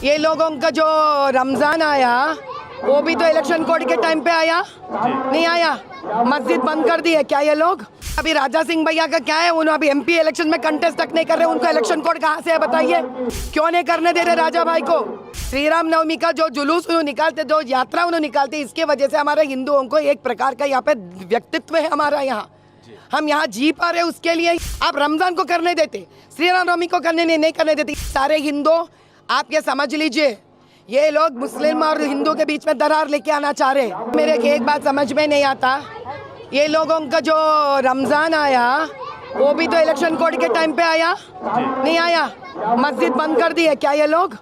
ये लोगों का जो रमजान आया वो भी तो इलेक्शन कोड के टाइम पे आया नहीं आया। मस्जिद बंद कर दी है क्या ये लोग? अभी राजा सिंह भैया का क्या है, उन्होंने अभी एमपी इलेक्शन में कंटेस्ट तक नहीं कर रहे, उनको इलेक्शन कोड कहाँ से है बताइए? क्यों नहीं करने दे रहे राजा भाई को? श्री राम नवमी का जो जुलूस उन्होंने निकालते, जो यात्रा उन्होंने निकालते, इसके वजह से हमारे हिंदुओं को एक प्रकार का यहाँ पे व्यक्तित्व है हमारा। यहाँ हम यहाँ जी पा रहे उसके लिए आप रमजान को करने देते, श्री राम नवमी को करने नहीं करने देते। सारे हिंदू आप ये समझ लीजिए, ये लोग मुस्लिम और हिंदू के बीच में दरार लेके आना चाह रहे हैं। मेरे एक बात समझ में नहीं आता, ये लोगों का जो रमजान आया वो भी तो इलेक्शन कोड के टाइम पे आया नहीं आया। मस्जिद बंद कर दी है क्या ये लोग?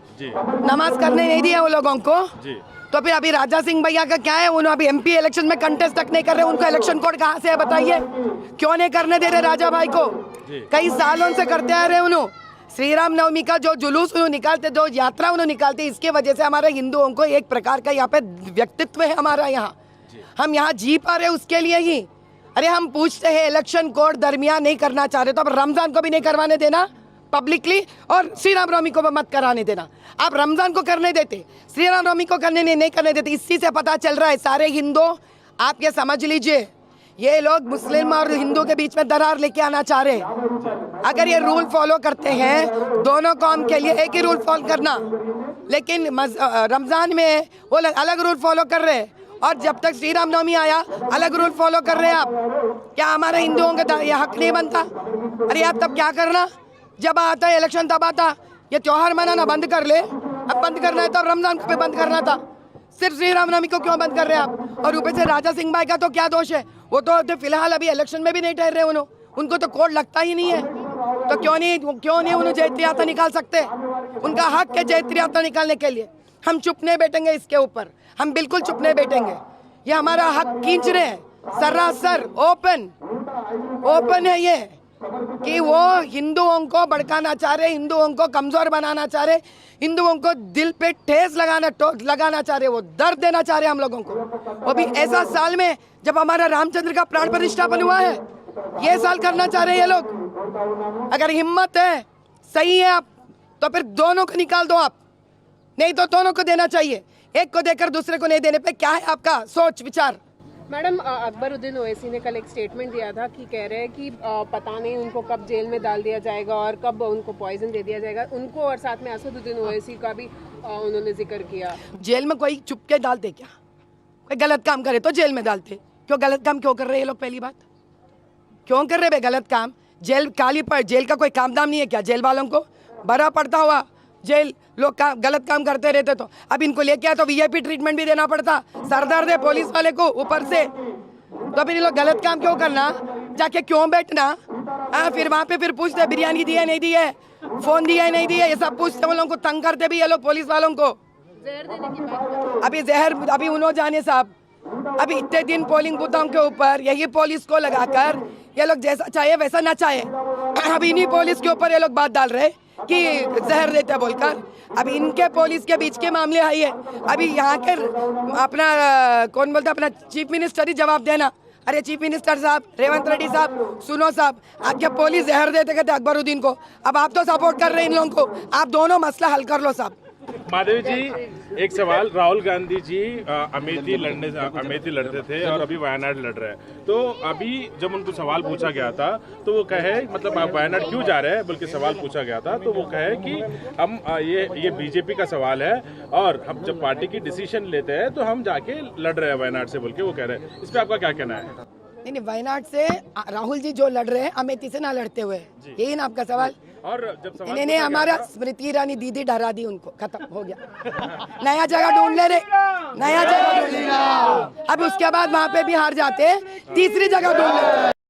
नमाज करने नहीं दिया वो लोगों को। तो फिर अभी राजा सिंह भैया का क्या है, उन्होंने अभी एमपी इलेक्शन में कंटेस्ट तक नहीं कर रहे, उनको इलेक्शन कोड कहाँ से है बताइए? क्यों नहीं करने दे रहे राजा भाई को? कई सालों से करते आ रहे उन्होंने। श्री राम नवमी का जो जुलूस उन्होंने निकालते, जो यात्रा उन्होंने निकालते, इसके वजह से हमारे हिंदुओं को एक प्रकार का यहाँ पे व्यक्तित्व है हमारा। यहाँ हम यहाँ जी पा रहे उसके लिए ही। अरे हम पूछते हैं इलेक्शन कोड दरमियान नहीं करना चाह रहे तो अब रमजान को भी नहीं करवाने देना पब्लिकली, और श्री राम नवमी को मत कराने देना। आप रमजान को करने देते, श्री राम नवमी को करने नहीं करने देते। इसी से पता चल रहा है सारे हिंदू आप ये समझ लीजिए, ये लोग मुस्लिम और हिंदू के बीच में दरार लेके आना चाह रहे हैं। अगर ये रूल फॉलो करते हैं दोनों कौम के लिए एक ही रूल फॉलो करना, लेकिन रमजान में वो अलग रूल फॉलो कर रहे हैं, और जब तक श्री राम नवमी आया अलग रूल फॉलो कर रहे हैं आप। क्या हमारे हिंदुओं का ये हक नहीं बनता? अरे आप तब क्या करना, जब आता है इलेक्शन तब आता, ये त्योहार मनाना बंद कर ले। अब बंद करना है तो रमजान को भी बंद करना था, सिर्फ श्री राम नवमी को क्यों बंद कर रहे हैं आप? और ऊपर से राजा सिंह भाई का तो क्या दोष है? वो तो फिलहाल अभी इलेक्शन में भी नहीं ठहर रहे, उनको तो कोड लगता ही नहीं है। तो क्यों नहीं उन्हें जयंती यात्रा निकाल सकते? उनका हक है जयंती यात्रा निकालने के लिए। हम चुप नहीं बैठेंगे इसके ऊपर, हम बिल्कुल चुप नहीं बैठेंगे। ये हमारा हक खींच रहे हैं, सरासर ओपन है ये कि वो हिंदुओं को भड़काना चाह रहे, हिंदुओं को कमजोर बनाना चाह रहे, हिंदुओं को दिल पे ठेस लगाना चाह रहे, वो दर्द देना चाह रहे हम लोगों को। वो भी ऐसा साल में जब हमारा रामचंद्र का प्राण प्रतिष्ठापन हुआ है, ये साल करना चाह रहे हैं ये लोग। अगर हिम्मत है, सही है आप, तो फिर दोनों को निकाल दो आप, नहीं तो दोनों को देना चाहिए। एक को देकर दूसरे को नहीं देने पे क्या है आपका सोच विचार? मैडम, अकबरुद्दीन ओवैसी ने कल एक स्टेटमेंट दिया था कि कह रहे हैं कि पता नहीं उनको कब जेल में डाल दिया जाएगा और कब उनको पॉइजन दे दिया जाएगा। उनको और साथ में असदुद्दीन ओवैसी का भी उन्होंने जिक्र किया। जेल में कोई चुप के डालते क्या? कोई गलत काम करे तो जेल में डालते, क्यों गलत काम क्यों कर रहे हैं ये लोग? पहली बात क्यों कर रहे हैं गलत काम? जेल काली पर जेल का कोई काम दाम नहीं है क्या? जेल वालों को बड़ा पड़ता हुआ जेल, लोग गलत काम करते रहते तो अब इनको लेके आया तो वीआईपी ट्रीटमेंट भी देना पड़ता, सरदर्द है पुलिस वाले को ऊपर से। तो फिर ये लोग गलत काम क्यों करना, जाके क्यों बैठना? फिर वहाँ पे फिर पूछते बिरयानी दी है नहीं दी है, फोन दिया है नहीं दिया, ये सब पूछते, उन लोगों को तंग करते भी ये लोग पुलिस वालों को। जहर देने की बात, अभी जहर अभी उन्होंने जाने साहब, अभी इतने दिन पोलिंग बूथों के ऊपर यही पुलिस को लगाकर ये लोग जैसा चाहे वैसा ना चाहे, अभी इन्हीं पुलिस के ऊपर ये लोग बात डाल रहे कि जहर देते बोलकर। अभी इनके पुलिस के बीच के मामले आई है, अभी यहाँ के अपना कौन बोलता, अपना चीफ मिनिस्टर ही जवाब देना। अरे चीफ मिनिस्टर साहब, रेवंत रेड्डी साहब, सुनो साहब, आपके पुलिस जहर देते कहते अकबरुद्दीन को, अब आप तो सपोर्ट कर रहे हैं इन लोगों को, आप दोनों मसला हल कर लो साहब। माधवी जी, एक सवाल, राहुल गांधी जी अमेठी लड़ते थे और अभी वायनाड लड़ रहे हैं, तो अभी जब उनको सवाल पूछा गया था तो वो कहे, मतलब आप वायनाड क्यों जा रहे हैं बल्कि सवाल पूछा गया था, तो वो कहे कि हम ये बीजेपी का सवाल है और हम जब पार्टी की डिसीजन लेते हैं तो हम जाके लड़ रहे हैं वायनाड से बोल के वो कह रहे हैं। इस पर आपका क्या कहना है? नहीं, वायनाड से राहुल जी जो लड़ रहे हैं अमेठी से ना लड़ते हुए, यही ना आपका सवाल? और जब सवाल इन्हें हमारा स्मृति ईरानी दीदी डरा दी, उनको खत्म हो गया, नया जगह ढूंढ ले रहे, नया जगह ढूंढ ले। अब उसके बाद वहाँ पे भी हार जाते, तीसरी जगह ढूंढ लेते।